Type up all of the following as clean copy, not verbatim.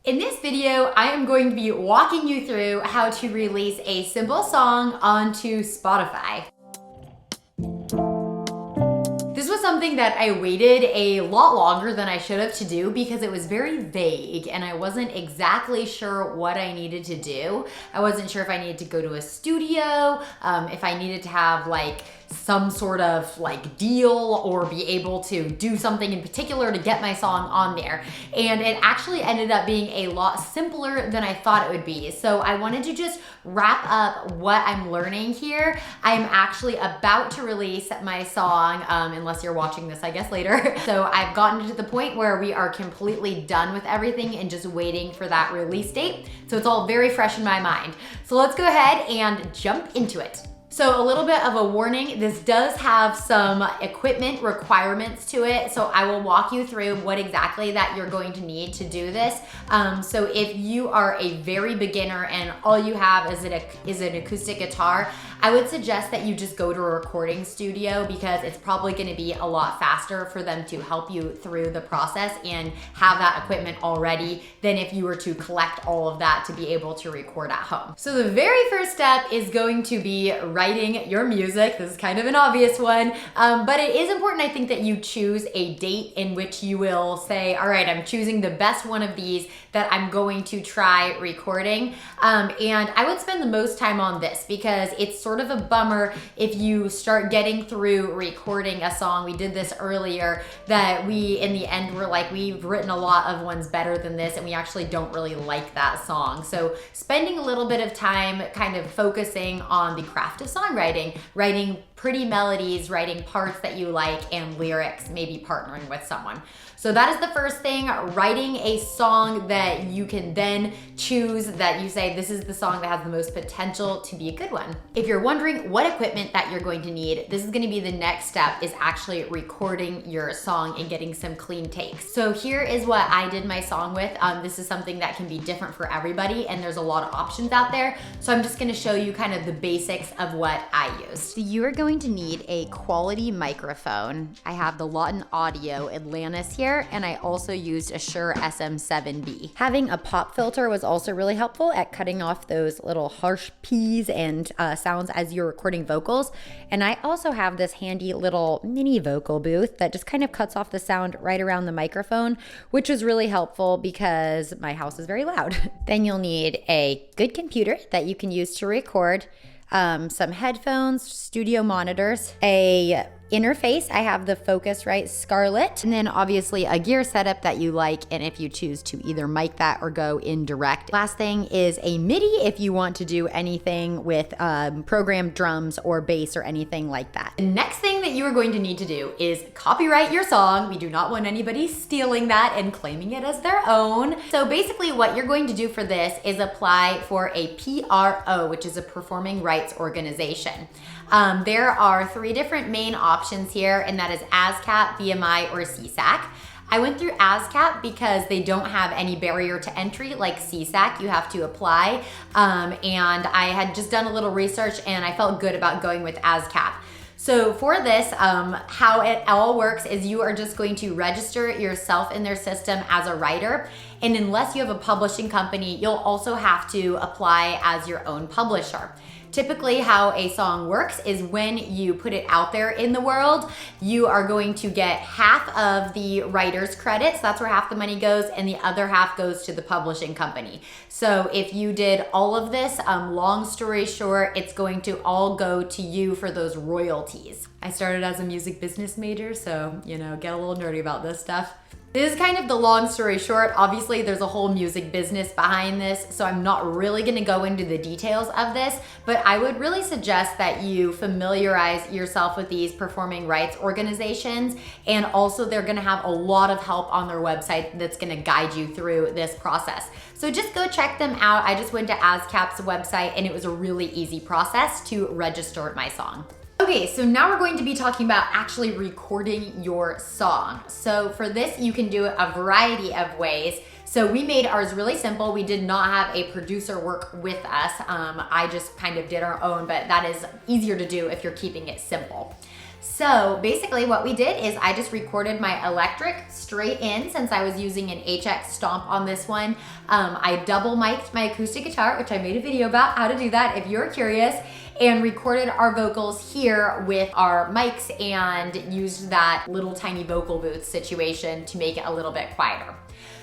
In this video, I am going to be walking you through how to release a simple song onto Spotify. This was something that I waited a lot longer than I should have to do because it was very vague and I wasn't exactly sure what I needed to do. I wasn't sure if I needed to go to a studio, if I needed to have like some sort of like deal or be able to do something in particular to get my song on there. And it actually ended up being a lot simpler than I thought it would be. So I wanted to just wrap up what I'm learning here. I'm actually about to release my song, unless you're watching this, I guess, later. So I've gotten to the point where we are completely done with everything and just waiting for that release date. So it's all very fresh in my mind. So let's go ahead and jump into it. So a little bit of a warning, this does have some equipment requirements to it, so I will walk you through what exactly that you're going to need to do this. So if you are a very beginner and all you have is an acoustic guitar, I would suggest that you just go to a recording studio because it's probably gonna be a lot faster for them to help you through the process and have that equipment already than if you were to collect all of that to be able to record at home. So the very first step is going to be writing your music. This is kind of an obvious one, but it is important, I think, that you choose a date in which you will say, all right, I'm choosing the best one of these that I'm going to try recording. And I would spend the most time on this because it's sort of a bummer if you start getting through recording a song. We did this earlier that we, in the end, were like, we've written a lot of ones better than this and we actually don't really like that song. So spending a little bit of time kind of focusing on the craft of songwriting, writing pretty melodies, writing parts that you like, and lyrics, maybe partnering with someone. So that is the first thing, writing a song that you can then choose that you say, this is the song that has the most potential to be a good one. If you're wondering what equipment that you're going to need, this is gonna be the next step, is actually recording your song and getting some clean takes. So here is what I did my song with. This is something that can be different for everybody and there's a lot of options out there. So I'm just gonna show you kind of the basics of what I used. So you are going to need a quality microphone. I have the Lawton Audio Atlantis here, and I also used a Shure SM7B. Having a pop filter was also really helpful at cutting off those little harsh P's and sounds as you're recording vocals. And I also have this handy little mini vocal booth that just kind of cuts off the sound right around the microphone, which was really helpful because my house is very loud. Then you'll need a good computer that you can use to record, some headphones, studio monitors, a interface. I have the Focusrite Scarlett, and then obviously a gear setup that you like, and if you choose to either mic that or go indirect. Last thing is a MIDI if you want to do anything with programmed drums or bass or anything like that. The next thing that you are going to need to do is copyright your song. We do not want anybody stealing that and claiming it as their own. So basically what you're going to do for this is apply for a PRO, which is a performing rights organization. There are 3 different main options here, and that is ASCAP, BMI, or CSAC. I went through ASCAP because they don't have any barrier to entry like CSAC. You have to apply, and I had just done a little research and I felt good about going with ASCAP. So for this, how it all works is you are just going to register yourself in their system as a writer. And unless you have a publishing company, you'll also have to apply as your own publisher. Typically how a song works is when you put it out there in the world, you are going to get half of the writer's credits, that's where half the money goes, and the other half goes to the publishing company. So if you did all of this, long story short, it's going to all go to you for those royalties. I started as a music business major, so get a little nerdy about this stuff. This is kind of the long story short. Obviously, there's a whole music business behind this, so I'm not really gonna go into the details of this, but I would really suggest that you familiarize yourself with these performing rights organizations, and also they're gonna have a lot of help on their website that's gonna guide you through this process. So just go check them out. I just went to ASCAP's website and it was a really easy process to register my song. Okay, so now we're going to be talking about actually recording your song. So for this, you can do it a variety of ways. So we made ours really simple. We did not have a producer work with us. I just kind of did our own, but that is easier to do if you're keeping it simple. So basically what we did is I just recorded my electric straight in since I was using an HX Stomp on this one. I double mic'd my acoustic guitar, which I made a video about how to do that if you're curious, and recorded our vocals here with our mics and used that little tiny vocal booth situation to make it a little bit quieter.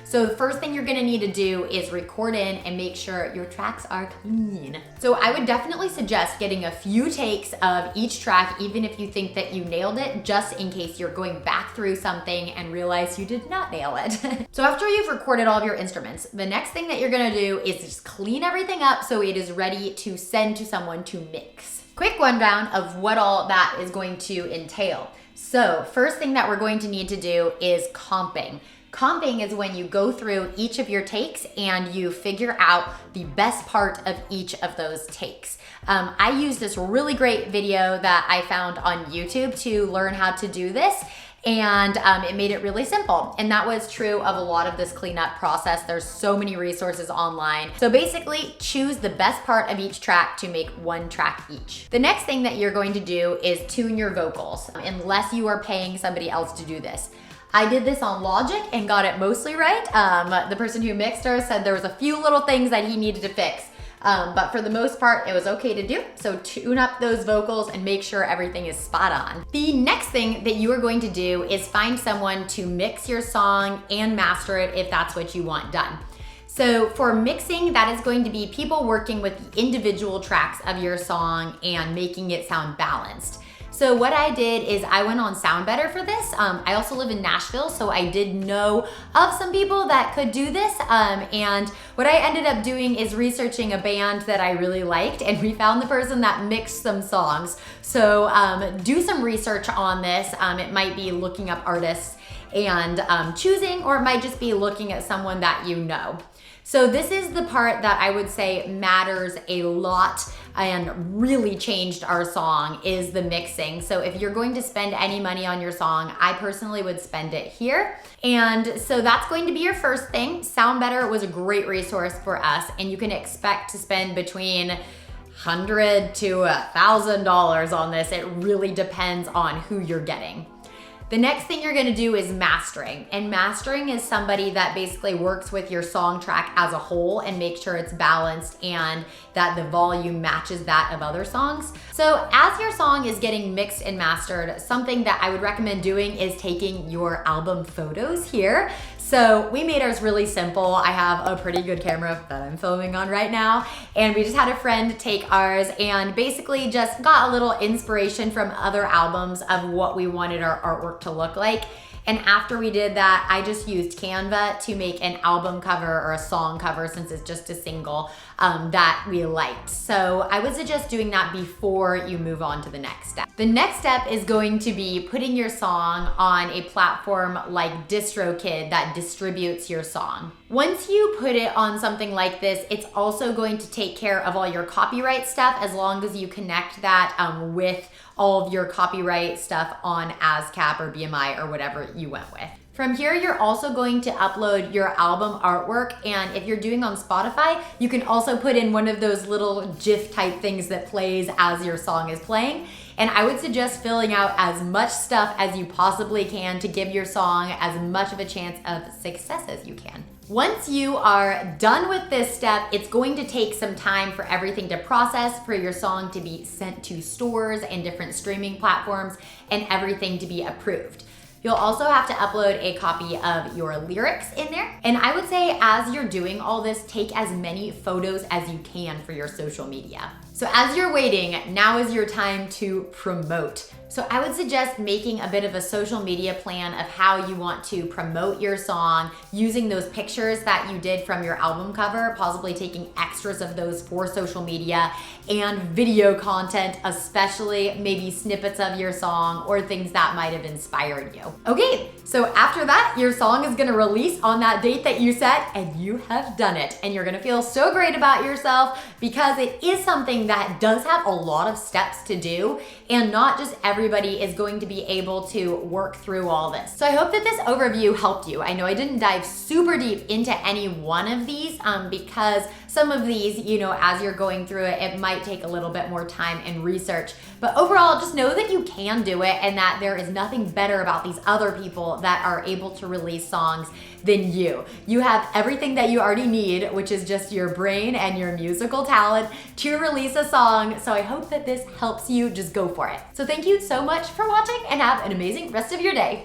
So the first thing you're gonna need to do is record in and make sure your tracks are clean. So I would definitely suggest getting a few takes of each track, even if you think that you nailed it, just in case you're going back through something and realize you did not nail it. So after you've recorded all of your instruments, the next thing that you're gonna do is just clean everything up so it is ready to send to someone to mix. Quick rundown of what all that is going to entail. So first thing that we're going to need to do is comping. Comping is when you go through each of your takes and you figure out the best part of each of those takes. I used this really great video that I found on YouTube to learn how to do this, and it made it really simple. And that was true of a lot of this cleanup process. There's so many resources online. So basically, choose the best part of each track to make one track each. The next thing that you're going to do is tune your vocals, unless you are paying somebody else to do this. I did this on Logic and got it mostly right. The person who mixed her said there was a few little things that he needed to fix. But for the most part, it was okay to do. So tune up those vocals and make sure everything is spot on. The next thing that you are going to do is find someone to mix your song and master it if that's what you want done. So for mixing, that is going to be people working with the individual tracks of your song and making it sound balanced. So what I did is I went on Soundbetter for this. I also live in Nashville, so I did know of some people that could do this. And what I ended up doing is researching a band that I really liked, and we found the person that mixed some songs. So do some research on this. It might be looking up artists and choosing, or it might just be looking at someone that you know. So this is the part that I would say matters a lot and really changed our song, is the mixing. So if you're going to spend any money on your song, I personally would spend it here. And so that's going to be your first thing. Soundbetter was a great resource for us, and you can expect to spend between $100 to $1,000 on this. It really depends on who you're getting. The next thing you're gonna do is mastering. And mastering is somebody that basically works with your song track as a whole and makes sure it's balanced and that the volume matches that of other songs. So as your song is getting mixed and mastered, something that I would recommend doing is taking your album photos here. So we made ours really simple. I have a pretty good camera that I'm filming on right now, and we just had a friend take ours and basically just got a little inspiration from other albums of what we wanted our artwork to look like. And after we did that, I just used Canva to make an album cover or a song cover, since it's just a single, that we liked. So I would suggest doing that before you move on to the next step. The next step is going to be putting your song on a platform like Distrokid that distributes your song. Once you put it on something like this, it's also going to take care of all your copyright stuff, as long as you connect that with all of your copyright stuff on ASCAP or BMI or whatever you went with. From here, you're also going to upload your album artwork, and if you're doing on Spotify, you can also put in one of those little GIF type things that plays as your song is playing. And I would suggest filling out as much stuff as you possibly can to give your song as much of a chance of success as you can. Once you are done with this step, it's going to take some time for everything to process, for your song to be sent to stores and different streaming platforms, and everything to be approved. You'll also have to upload a copy of your lyrics in there. And I would say as you're doing all this, take as many photos as you can for your social media. So as you're waiting, now is your time to promote. So I would suggest making a bit of a social media plan of how you want to promote your song, using those pictures that you did from your album cover, possibly taking extras of those for social media, and video content, especially maybe snippets of your song or things that might have inspired you. Okay, so after that, your song is gonna release on that date that you set, and you have done it. And you're gonna feel so great about yourself, because it is something that does have a lot of steps to do, and not just every everybody is going to be able to work through all this. So I hope that this overview helped you. I know I didn't dive super deep into any one of these because some of these, you know, as you're going through it, it might take a little bit more time and research. But overall, just know that you can do it and that there is nothing better about these other people that are able to release songs than you. You have everything that you already need, which is just your brain and your musical talent to release a song. So I hope that this helps you. Just go for it. So thank you so much for watching and have an amazing rest of your day.